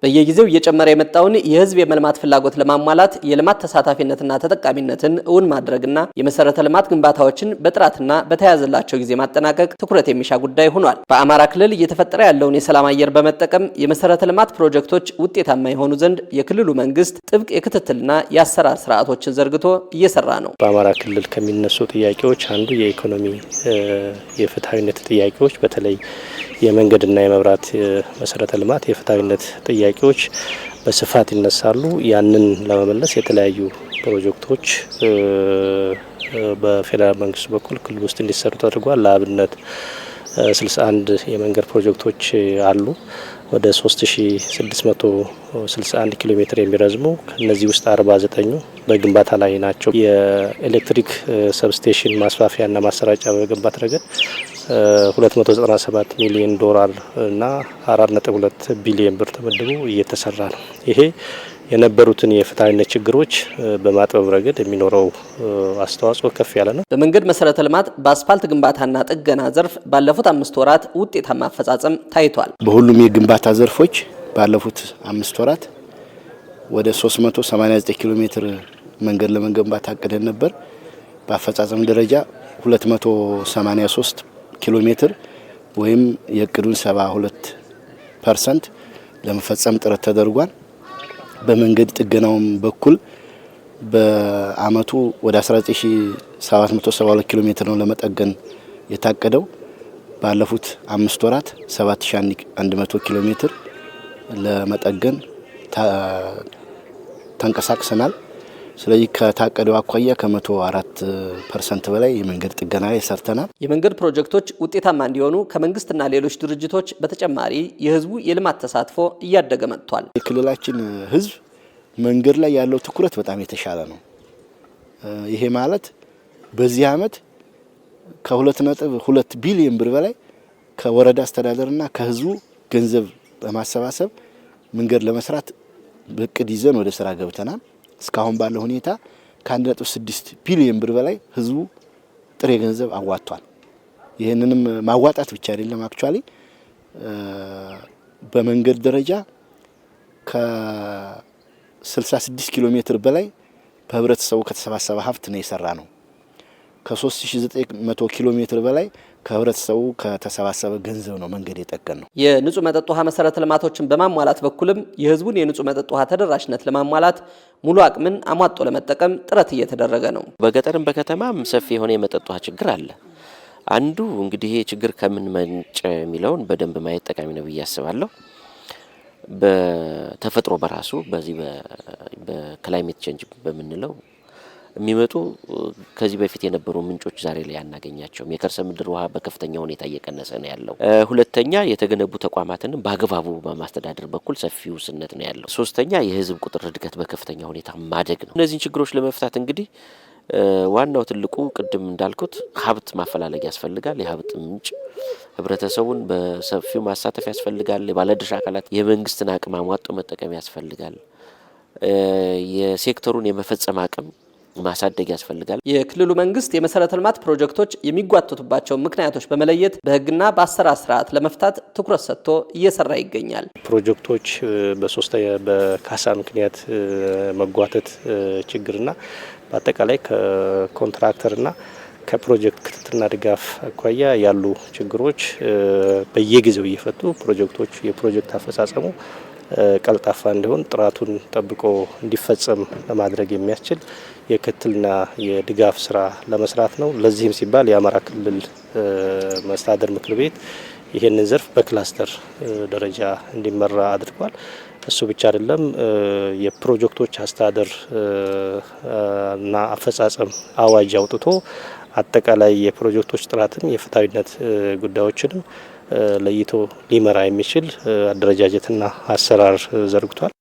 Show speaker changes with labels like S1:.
S1: በየጊዜው እየጨመረ የመጣውን የህዝብ የመልማት ፍላጎት ለማሟላት የልማት ተሳታፊነትና ተጠቃሚነትን እውን ማድረግና የመሰረተ ልማት ግንባታዎችን በጥራትና በተያያዘላቸው ጊዜ ማጠናቀቅ ትኩረት የሚሻ ጉዳይ ሆኗል። በአማራ ክልል እየተፈጠረ ያለውን የሰላም አየር በመጠቀም የመሰረተ ልማት ፕሮጀክቶች ውጤታማ የሆኑ ዘንድ የክልሉ መንግስት ጥብቅ የክትትልና የአሰራር ስርዓቶችን ዘርግቶ እየሰራ ነው።
S2: በአማራ ክልል ከሚነሱ ጥያቄዎች አንዱ የኢኮኖሚ የፍትሃዊነት ጥያቄዎች በተለይ የመንገድና የመብራት መሰረተ ልማት የፍትሃዊነት ጥያቄዎች በስፋት ይነሳሉ። ያንን ለመመለስ የተለያዩ ፕሮጀክቶች በፌደራል መንግስት በኩል ክልል ውስጥ እንዲሰሩ ተደርጓል። ለአብነት 61 የመንገድ ፕሮጀክቶች አሉ። ወደ 3661 ኪሎ ሜትር የሚረዝሙ ከነዚህ ውስጥ 49ኙ በግንባታ ላይ ናቸው። የኤሌክትሪክ ሰብስቴሽን ማስፋፊያና ማሰራጫ በመገንባት ረገድ 297 ሚሊዮን ዶላር እና 4.2 ቢሊዮን ብር ተመድቦ እየተሰራ ነው። ይሄ የነበሩትን የፍትሃዊነት ችግሮች በማጥበብ ረገድ የሚኖረው አስተዋጽኦ ከፍ ያለ ነው።
S1: በመንገድ መሰረተ ልማት በአስፋልት ግንባታና ጥገና ዘርፍ ባለፉት 5 ወራት ውጤታማ አፈጻጸም ታይቷል።
S3: በሁሉም የግንባታ ዘርፎች ባለፉት 5 ወራት ወደ 389 ኪሎ ሜትር መንገድ ለመገንባት አቅደን ነበር። በአፈጻጸም ደረጃ 283 ኪሎ ሜትር ወይም የእቅዱን 72% ለመፈጸም ጥረት ተደርጓል። በመንገድ ጥገናውም በኩል በአመቱ ወደ 19772 ኪሎ ሜትር ነው ለመጠገን የታቀደው። ባለፉት 5 ወራት 7100 ኪሎ ሜትር ለመጠገን ተንቀሳቅሰናል። ስለዚህ ከታቀደው አኳያ ከ104% በላይ የመንገድ ጥገና ላይ ሰርተናል።
S1: የመንገድ ፕሮጀክቶች ውጤታማ እንዲሆኑ ከመንግስትና ሌሎች ድርጅቶች በተጨማሪ የህዝቡ የልማት ተሳትፎ እያደገ መጥቷል።
S3: የክልላችን ህዝብ መንገድ ላይ ያለው ትኩረት በጣም የተሻለ ነው። ይሄ ማለት በዚህ አመት ከ2.2 ቢሊዮን ብር በላይ ከወረዳ አስተዳደርና ከህዝቡ ገንዘብ በማሰባሰብ መንገድ ለመስራት በእቅድ ይዘን ወደ ስራ ገብተናል። እስካሁን ባለው ሁኔታ ከ1.6 ቢሊዮን ብር በላይ ህዝቡ ጥሬ ገንዘብ አዋጥቷል። ይህንንም ማዋጣት ብቻ አይደለም፣ አክቹአሊ በመንገድ ደረጃ ከ66 ኪሎ ሜትር በላይ በህብረተሰቡ ከተሰባሰበ ሀብት ነው የሰራ ነው። ከ3900 ኪሎ ሜትር በላይ ከህብረተሰቡ ከተሰባሰበ ገንዘብ ነው መንገድ የጠገን ነው።
S1: የንጹህ መጠጥ ውሃ መሰረተ ልማቶችን በማሟላት በኩልም የህዝቡን የንጹህ መጠጥ ውሃ ተደራሽነት ለማሟላት ሙሉ አቅምን አሟጦ ለመጠቀም ጥረት እየተደረገ ነው።
S4: በገጠርም በከተማም ሰፊ የሆነ የመጠጥ ውሃ ችግር አለ። አንዱ እንግዲህ ይሄ ችግር ከምን መንጨ የሚለውን በደንብ ማየት ጠቃሚ ነው ብዬ አስባለሁ። በተፈጥሮ በራሱ በዚህ በክላይሜት ቼንጅ በምንለው የሚመጡ ከዚህ በፊት የነበሩ ምንጮች ዛሬ ላይ አናገኛቸውም። የከርሰ ምድር ውሃ በከፍተኛ ሁኔታ እየቀነሰ ነው ያለው። ሁለተኛ የተገነቡ ተቋማትን በአግባቡ በማስተዳደር በኩል ሰፊ ውስንነት ነው ያለው። ሶስተኛ የህዝብ ቁጥር እድገት በከፍተኛ ሁኔታ ማደግ ነው። እነዚህን ችግሮች ለመፍታት እንግዲህ ዋናው ትልቁ ቅድም እንዳልኩት ሀብት ማፈላለግ ያስፈልጋል። የሀብት ምንጭ ህብረተሰቡን በሰፊው ማሳተፍ ያስፈልጋል። የባለድርሻ አካላት የመንግስትን አቅም አሟጦ መጠቀም ያስፈልጋል። የሴክተሩን የመፈጸም አቅም ማሳደግ ያስፈልጋል።
S1: የክልሉ መንግስት የመሰረተ ልማት ፕሮጀክቶች የሚጓተቱባቸው ምክንያቶች በመለየት በህግና በአሰራር ስርዓት ለመፍታት ትኩረት ሰጥቶ እየሰራ ይገኛል።
S2: ፕሮጀክቶች በካሳ ምክንያት መጓተት ችግርና በአጠቃላይ ከኮንትራክተርና ከፕሮጀክት ክትትልና ድጋፍ አኳያ ያሉ ችግሮች በየጊዜው እየፈቱ የፕሮጀክት አፈጻጸሙ ቀልጣፋ እንዲሆን ጥራቱን ጠብቆ እንዲፈጸም ለማድረግ የሚያስችል የክትትልና የድጋፍ ስራ ለመስራት ነው። ለዚህም ሲባል የአማራ ክልል መስተዳድር ምክር ቤት ይሄንን ዘርፍ በክላስተር ደረጃ እንዲመራ አድርጓል። እሱ ብቻ አይደለም፣ የፕሮጀክቶች አስተዳደር እና አፈጻጸም አዋጅ አውጥቶ አጠቃላይ የፕሮጀክቶች ጥራትን የፍትሃዊነት ጉዳዮችንም ለይቶ ሊመራ የሚችል አደረጃጀትና አሰራር ዘርግቷል።